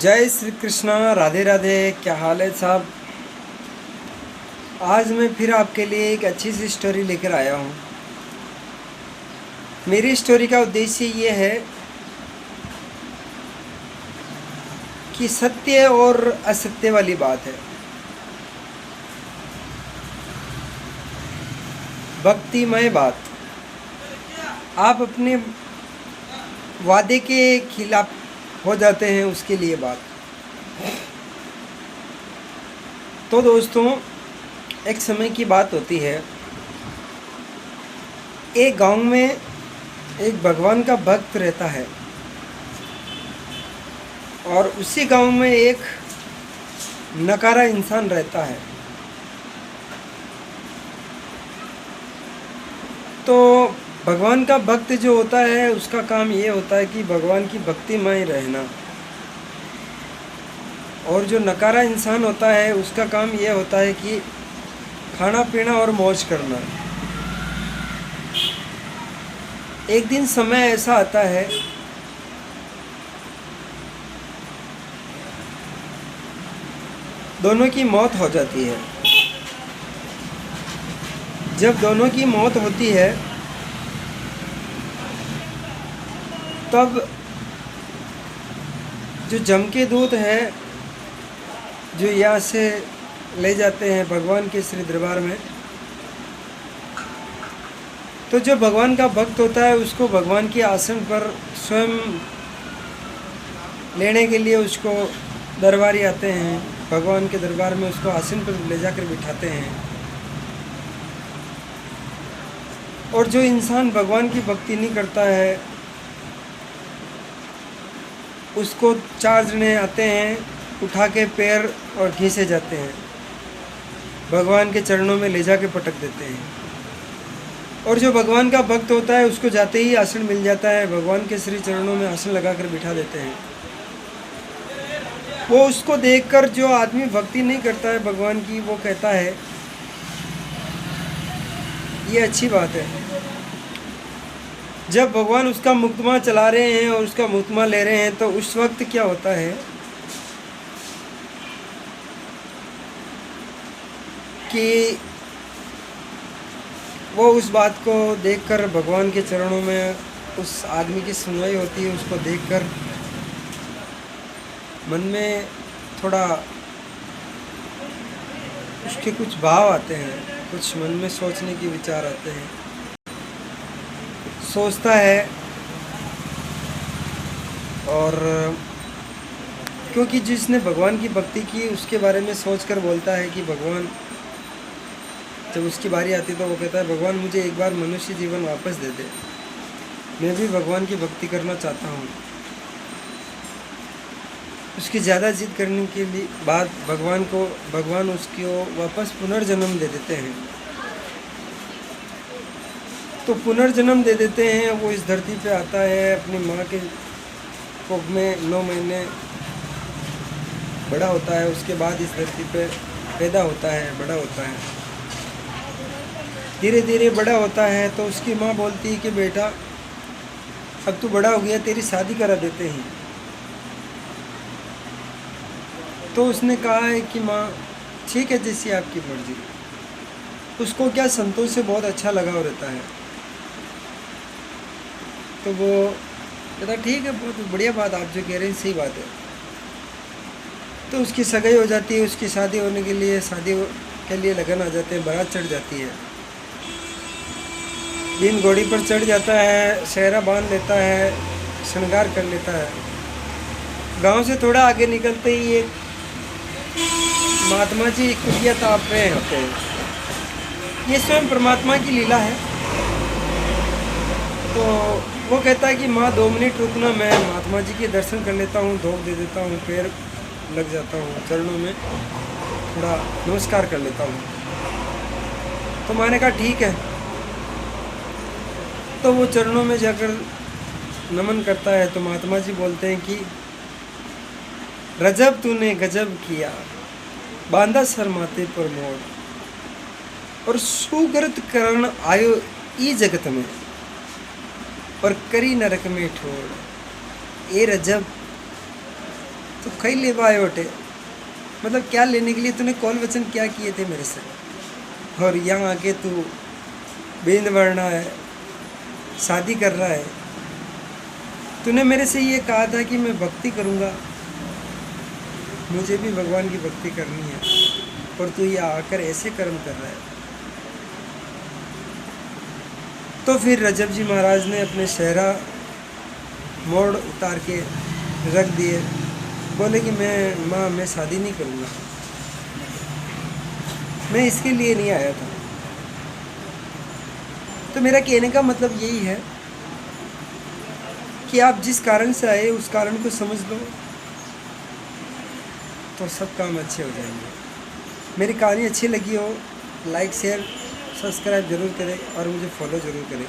जय श्री कृष्णा, राधे राधे। क्या हाल है साहब। आज मैं फिर आपके लिए एक अच्छी सी स्टोरी लेकर आया हूँ। मेरी स्टोरी का उद्देश्य ये है कि सत्य और असत्य वाली बात है। भक्तिमय बात। आप अपने वादे के खिलाफ हो जाते हैं, उसके लिए बात। तो दोस्तों, एक समय की बात होती है। एक गांव में एक भगवान का भक्त रहता है और उसी गांव में एक नकारा इंसान रहता है। तो भगवान का भक्त जो होता है, उसका काम ये होता है कि भगवान की भक्तिमय रहना। और जो नकारा इंसान होता है, उसका काम ये होता है कि खाना पीना और मौज करना। एक दिन समय ऐसा आता है दोनों की मौत हो जाती है। जब दोनों की मौत होती है तब जो जम के दूत है, जो यहाँ से ले जाते हैं भगवान के श्री दरबार में, तो जो भगवान का भक्त होता है उसको भगवान के आसन पर स्वयं लेने के लिए उसको दरबारी आते हैं। भगवान के दरबार में उसको आसन पर ले जाकर बिठाते हैं। और जो इंसान भगवान की भक्ति नहीं करता है, उसको 4 जने आते हैं, उठा के पैर और घीसे जाते हैं, भगवान के चरणों में ले जाके पटक देते हैं। और जो भगवान का भक्त होता है उसको जाते ही आसन मिल जाता है, भगवान के श्री चरणों में आसन लगाकर बिठा देते हैं। वो उसको देखकर जो आदमी भक्ति नहीं करता है भगवान की, वो कहता है ये अच्छी बात है। जब भगवान उसका मुकदमा चला रहे हैं और उसका मुकदमा ले रहे हैं, तो उस वक्त क्या होता है कि वो उस बात को देखकर भगवान के चरणों में उस आदमी की सुनवाई होती है। उसको देखकर मन में थोड़ा उसके कुछ भाव आते हैं, कुछ मन में सोचने के विचार आते हैं। सोचता है, और क्योंकि जिसने भगवान की भक्ति की उसके बारे में सोचकर बोलता है कि भगवान, जब उसकी बारी आती तो वो कहता है भगवान मुझे एक बार मनुष्य जीवन वापस दे दे, मैं भी भगवान की भक्ति करना चाहता हूँ। उसकी ज़्यादा जिद करने के लिए बाद भगवान उसको वापस पुनर्जन्म दे देते हैं। तो पुनर्जन्म दे देते हैं। वो इस धरती पे आता है, अपनी माँ के कोख में 9 महीने बड़ा होता है। उसके बाद इस धरती पे पैदा होता है, बड़ा होता है, धीरे धीरे बड़ा होता है। तो उसकी माँ बोलती है कि बेटा अब तू बड़ा हो गया, तेरी शादी करा देते हैं। तो उसने कहा है कि माँ ठीक है, जैसी आपकी मर्जी। उसको क्या संतोष से बहुत अच्छा लगाव रहता है। तो वो कहता ठीक है, बहुत बढ़िया बात, आप जो कह रहे हैं सही बात है। तो उसकी सगाई हो जाती है। उसकी शादी होने के लिए, शादी के लिए लगन आ जाते हैं, बारात चढ़ जाती है। दिन घोड़ी पर चढ़ जाता है, सेहरा बांध लेता है, श्रृंगार कर लेता है। गांव से थोड़ा आगे निकलते ही एक महात्मा जी कुटिया ताप रहे होते हैं। ये स्वयं परमात्मा की लीला है। तो वो कहता है कि माँ 2 मिनट रुकना, मैं महात्मा जी के दर्शन कर लेता हूँ, धोख दे देता हूँ, पैर लग जाता हूँ, चरणों में थोड़ा नमस्कार कर लेता हूँ। तो मैंने कहा ठीक है। तो वो चरणों में जाकर नमन करता है। तो महात्मा जी बोलते हैं कि रजब तूने गजब किया, बांधा सर माथे पर मोड़, और सुगृत करण आयो ई जगत में, और करी नरक में ठोड़। ए रजब, तो कई लेवा आए होटे, मतलब क्या लेने के लिए तूने कॉल वचन क्या किए थे मेरे से, और यहाँ आके तू बेंद बढ़ना है, शादी कर रहा है। तूने मेरे से ये कहा था कि मैं भक्ति करूँगा, मुझे भी भगवान की भक्ति करनी है, और तू ये आकर ऐसे कर्म कर रहा है। तो फिर रजब जी महाराज ने अपने सेहरा मोड़ उतार के रख दिए, बोले कि मैं शादी नहीं करूँगा, मैं इसके लिए नहीं आया था। तो मेरा कहने का मतलब यही है कि आप जिस कारण से आए उस कारण को समझ लो, तो सब काम अच्छे हो जाएंगे। मेरी कहानी अच्छी लगी हो, लाइक शेयर सब्सक्राइब ज़रूर करें और मुझे फॉलो ज़रूर करें।